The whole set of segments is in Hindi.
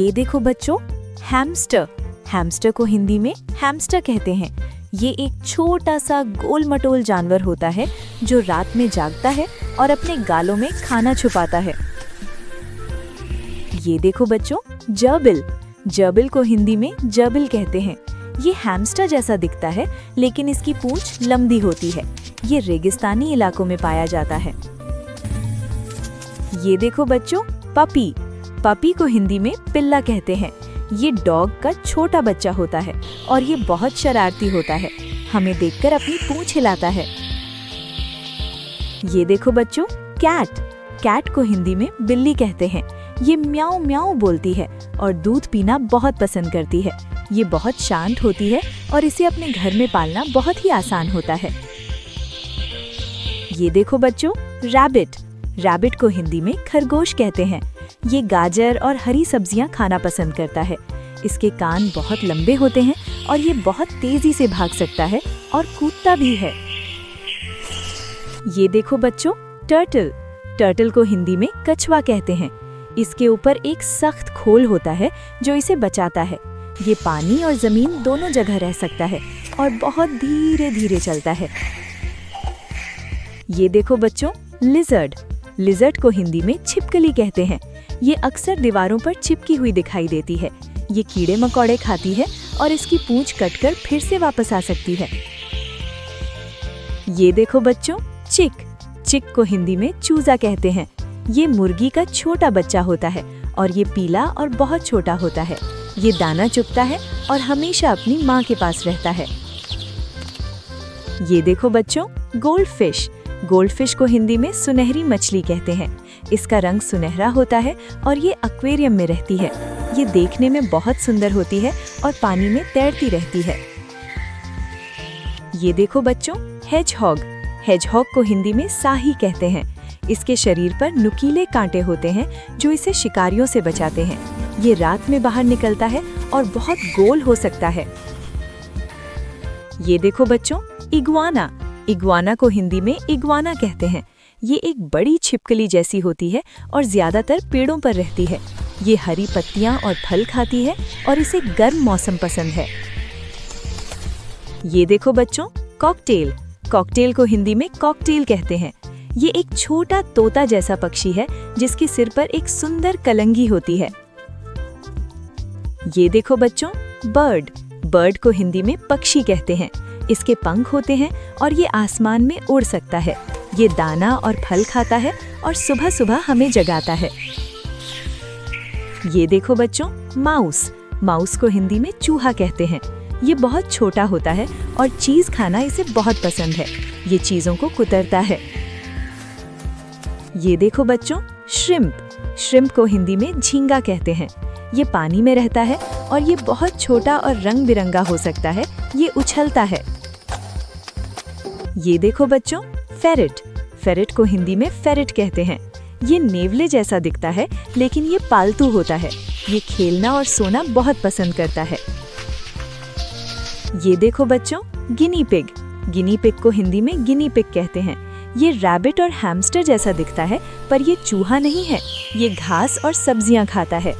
ये देखो बच्चों, हैमस्टर। हैमस्टर को हिंदी में हैमस्टर कहते हैं। ये एक छोटा सा गोल मटोल जानवर होता है जो रात में जागता है और अपने गालों में खाना छुपाता है। ये देखो बच्चों, जर्बिल। जर्बिल को हिंदी में जर्बिल कहते हैं। ये हैमस्टर जैसा दिखता है, लेकिन इसकी पूंछ लंबी होती है। ये रेगिस्तानी इलाकों में पाया जाता है। ये देखो बच्चों, पपी। पपी को हिंदी में पिल्ला कहते हैं। ये डॉग का छोटा बच्चा होता है और ये बहुत शरारती होता है। हमें देखकर अपनी पूंछ हिलाता है। ये देखो बच्चों, कैट। कैट को हिंदी में बिल्ली कहते हैं। ये म्याऊ म्याऊ बोलती है और दूध पीना बहुत पसंद करती है। ये बहुत शांत होती है और इसे अपने घर में पालना बहुत ही आसान होता है। ये देखो बच्चों, रैबिट। रैबिट को हिंदी में खरगोश कहते हैं। ये गाजर और हरी सब्जियां खाना पसंद करता है। इसके कान बहुत लंबे होते हैं और ये बहुत तेजी से भाग सकता है और कूदता भी है। ये देखो बच्चों, टर्टल। टर्टल को हिंदी में कछुआ कहते हैं। इसके ऊपर एक सख्त खोल होता है जो इसे बचाता है। ये पानी और जमीन दोनों जगह रह सकता है और बहुत धीरे धीरे चलता है। ये देखो बच्चों, लिजर्ड। लिजर्ड को हिंदी में छिपकली कहते हैं। ये अक्सर दीवारों पर चिपकी हुई दिखाई देती है। ये कीड़े मकोड़े खाती है और इसकी पूंछ कटकर फिर से वापस आ सकती है। ये देखो बच्चों, चिक। चिक को हिंदी में चूजा कहते हैं। ये मुर्गी का छोटा बच्चा होता है और ये पीला और बहुत छोटा होता है। ये दाना चुगता है और हमेशा अपनी माँ के पास रहता है। ये देखो बच्चों, गोल्डफिश। गोल्डफिश को हिंदी में सुनहरी मछली कहते हैं। इसका रंग सुनहरा होता है और ये एक्वेरियम में रहती है। ये देखने में बहुत सुंदर होती है और पानी में तैरती रहती है। ये देखो बच्चों, हेजहॉग। हेजहॉग को हिंदी में साही कहते हैं। इसके शरीर पर नुकीले कांटे होते हैं जो इसे शिकारियों से बचाते हैं। ये रात में बाहर निकलता है और बहुत गोल हो सकता है। ये देखो बच्चों, इग्वाना। इग्वाना को हिंदी में इग्वाना कहते हैं। ये एक बड़ी छिपकली जैसी होती है और ज्यादातर पेड़ों पर रहती है। ये हरी पत्तियां और फल खाती है और इसे गर्म मौसम पसंद है। ये देखो बच्चों, कॉकटेल। कॉकटेल को हिंदी में कॉकटेल कहते हैं। ये एक छोटा तोता जैसा पक्षी है जिसके सिर पर एक सुंदर कलंगी होती है। ये देखो बच्चों, बर्ड। बर्ड को हिंदी में पक्षी कहते हैं। इसके पंख होते हैं और ये आसमान में उड़ सकता है। ये दाना और फल खाता है और सुबह सुबह हमें जगाता है। ये देखो बच्चों, माउस। माउस को हिंदी में चूहा कहते हैं। ये बहुत छोटा होता है और चीज खाना इसे बहुत पसंद है। ये चीजों को कुतरता है। ये देखो बच्चों, श्रिम्प। श्रिम्प को हिंदी में झींगा कहते हैं। ये पानी में रहता है और ये बहुत छोटा और रंग बिरंगा हो सकता है। ये उछलता है। ये देखो बच्चों, फेरेट। फेरेट को हिंदी में फेरेट कहते हैं। ये नेवले जैसा दिखता है, लेकिन ये पालतू होता है। ये खेलना और सोना बहुत पसंद करता है। ये देखो बच्चों, गिनी पिग। गिनी पिग को हिंदी में गिनी पिग कहते हैं। ये रैबिट और हैमस्टर जैसा दिखता है, पर ये चूहा नहीं है। ये घास और सब्जियां खाता है।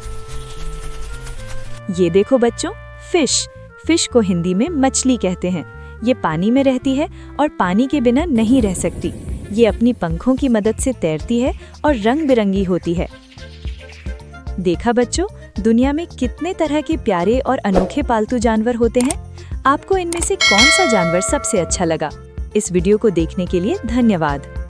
ये देखो बच्चों, फिश। फिश को हिंदी में मछली कहते हैं। ये पानी में रहती है और पानी के बिना नहीं रह सकती। ये अपनी पंखों की मदद से तैरती है और रंग बिरंगी होती है। देखा बच्चों, दुनिया में कितने तरह के प्यारे और अनोखे पालतू जानवर होते हैं। आपको इनमें से कौन सा जानवर सबसे अच्छा लगा? इस वीडियो को देखने के लिए धन्यवाद।